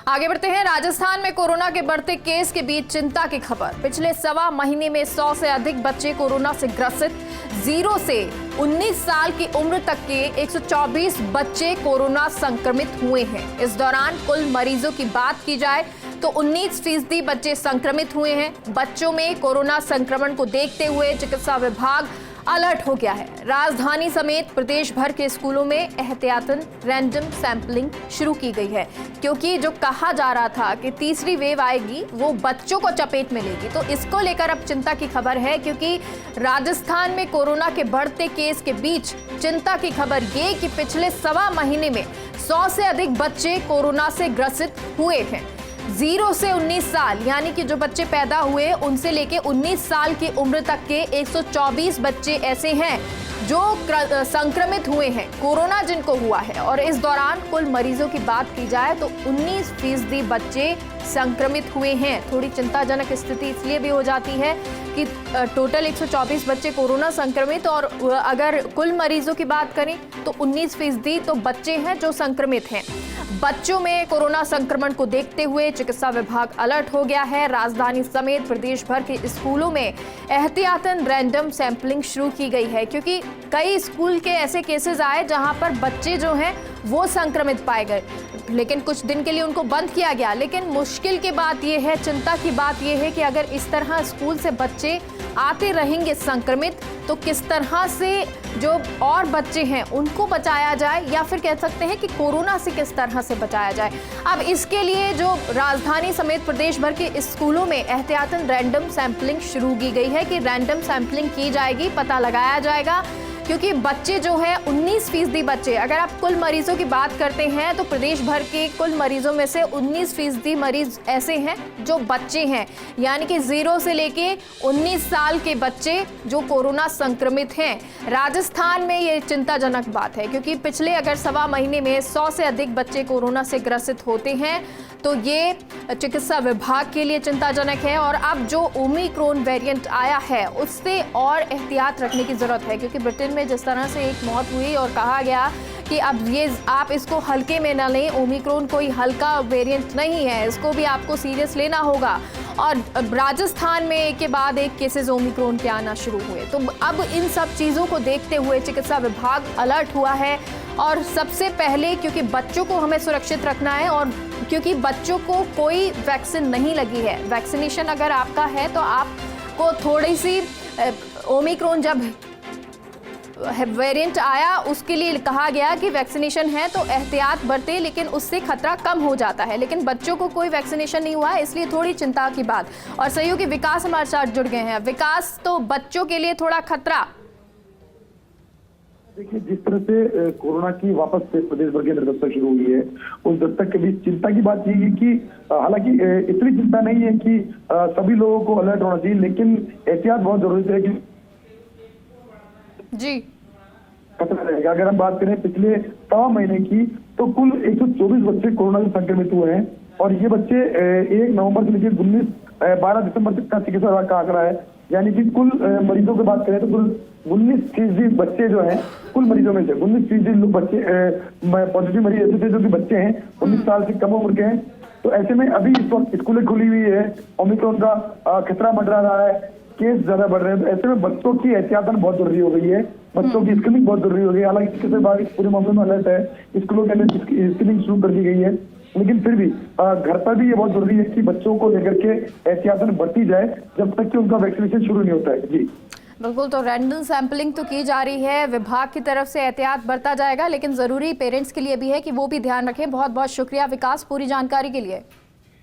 आगे बढ़ते हैं। राजस्थान में कोरोना के बढ़ते केस के बीच चिंता की खबर। पिछले सवा महीने में 100 से अधिक बच्चे कोरोना से ग्रसित। 0 से 19 साल की उम्र तक के 124 बच्चे कोरोना संक्रमित हुए हैं। इस दौरान कुल मरीजों की बात की जाए तो 19% बच्चे संक्रमित हुए हैं। बच्चों में कोरोना संक्रमण को देखते हुए चिकित्सा विभाग अलर्ट हो गया है। राजधानी समेत प्रदेश भर के स्कूलों में एहतियातन रैंडम सैंपलिंग शुरू की गई है, क्योंकि जो कहा जा रहा था कि तीसरी वेव आएगी वो बच्चों को चपेट में लेगी, तो इसको लेकर अब चिंता की खबर है। क्योंकि राजस्थान में कोरोना के बढ़ते केस के बीच चिंता की खबर ये कि पिछले सवा महीने में 100 से अधिक बच्चे कोरोना से ग्रसित हुए हैं। 0 से 19 साल यानी कि जो बच्चे पैदा हुए उनसे लेके 19 साल की उम्र तक के 124 बच्चे ऐसे हैं जो संक्रमित हुए हैं, कोरोना जिनको हुआ है। और इस दौरान कुल मरीजों की बात की जाए तो 19% बच्चे संक्रमित हुए हैं। थोड़ी चिंताजनक स्थिति इसलिए भी हो जाती है कि टोटल 124 बच्चे कोरोना संक्रमित, और अगर कुल मरीजों की बात करें तो 19% तो बच्चे हैं जो संक्रमित हैं। बच्चों में कोरोना संक्रमण को देखते हुए चिकित्सा विभाग अलर्ट हो गया है। राजधानी समेत प्रदेश भर के स्कूलों में एहतियातन रैंडम सैंपलिंग शुरू की गई है, क्योंकि कई स्कूल के ऐसे केसेस आए जहां पर बच्चे जो हैं वो संक्रमित पाए गए, लेकिन कुछ दिन के लिए उनको बंद किया गया। लेकिन मुश्किल की बात यह है, चिंता की बात यह है कि अगर इस तरह स्कूल से बच्चे आते रहेंगे संक्रमित, तो किस तरह से जो और बच्चे हैं उनको बचाया जाए, या फिर कह सकते हैं कि कोरोना से किस तरह से बचाया जाए। अब इसके लिए जो राजधानी समेत प्रदेश भर के स्कूलों में एहतियातन रैंडम सैंपलिंग शुरू की गई है कि रैंडम सैंपलिंग की जाएगी, पता लगाया जाएगा। क्योंकि बच्चे जो है 19% बच्चे, अगर आप कुल मरीजों की बात करते हैं तो प्रदेश भर के कुल मरीजों में से 19% मरीज ऐसे हैं जो बच्चे हैं, यानी कि 0 से लेके 19 साल के बच्चे जो कोरोना संक्रमित हैं। राजस्थान में ये चिंताजनक बात है, क्योंकि पिछले अगर सवा महीने में 100 से अधिक बच्चे कोरोना से ग्रसित होते हैं तो ये चिकित्सा विभाग के लिए चिंताजनक है। और अब जो ओमिक्रॉन वेरिएंट आया है उससे और एहतियात रखने की जरूरत है, क्योंकि ब्रिटेन में जिस तरह से एक मौत हुई और कहा गया कि अब ये आप इसको हल्के में ना लें, ओमिक्रॉन कोई हल्का वेरिएंट नहीं है, इसको भी आपको सीरियस लेना होगा। और राजस्थान में एक के बाद एक केसेस ओमिक्रॉन के आना शुरू हुए, तो अब इन सब चीज़ों को देखते हुए चिकित्सा विभाग अलर्ट हुआ है। और सबसे पहले क्योंकि बच्चों को हमें सुरक्षित रखना है, और क्योंकि बच्चों को कोई वैक्सीन नहीं लगी है, वैक्सीनेशन अगर आपका है तो आपको थोड़ी सी ओमिक्रॉन जब वेरिएंट आया उसके लिए कहा गया कि वैक्सीनेशन है तो एहतियात बरते, लेकिन उससे खतरा कम हो जाता है। लेकिन बच्चों को कोई वैक्सीनेशन नहीं हुआ है, इसलिए थोड़ी चिंता की बात। और सहयोगी विकास हमारे साथ जुड़ गए हैं। विकास, तो बच्चों के लिए थोड़ा खतरा। देखिए, जिस तरह से कोरोना की वापस से प्रदेश भर के अंदर दस्तक शुरू हुई है, उस दस्तक के बीच चिंता की बात यही है कि हालांकि इतनी चिंता नहीं है कि सभी लोगों को अलर्ट होना चाहिए, लेकिन एहतियात बहुत जरूरी है कि जी खतरा रहेगा। अगर हम बात करें पिछले सवा महीने की, तो कुल 124 बच्चे कोरोना से संक्रमित हुए हैं, और ये बच्चे 1 नवंबर से लेकर 12 दिसंबर तक का चिकित्सा विभाग का आंकड़ा है। यानी कि कुल मरीजों की बात करें तो कुल 19% बच्चे जो हैं, कुल मरीजों में से 19% लोग बच्चे पॉजिटिव मरीज ऐसे थे जो कि बच्चे हैं 19 साल से कम उम्र के हैं। तो ऐसे में अभी इस वक्त स्कूलें खुली हुई है, ओमिक्रॉन का खतरा मंडरा रहा है, केस ज्यादा बढ़ रहे हैं, तो ऐसे में बच्चों की एहतियातन बहुत जरूरी हो गई है, बच्चों की स्क्रीनिंग बहुत जरूरी हो गई है। हालांकि चिकित्सा विभाग इस पूरे मामले में अलर्ट है, स्कूलों के अंदर स्क्रीनिंग शुरू कर दी गई है, लेकिन फिर भी घर पर भी ये बहुत जरूरी है कि बच्चों को लेकर के एहतियातन बरती जाए जब तक कि उनका वैक्सीनेशन शुरू नहीं होता है। जी बिल्कुल, तो रैंडम सैंपलिंग तो की जा रही है, विभाग की तरफ से एहतियात बरता जाएगा, लेकिन जरूरी पेरेंट्स के लिए भी है कि वो भी ध्यान रखें। बहुत बहुत शुक्रिया विकास पूरी जानकारी के लिए।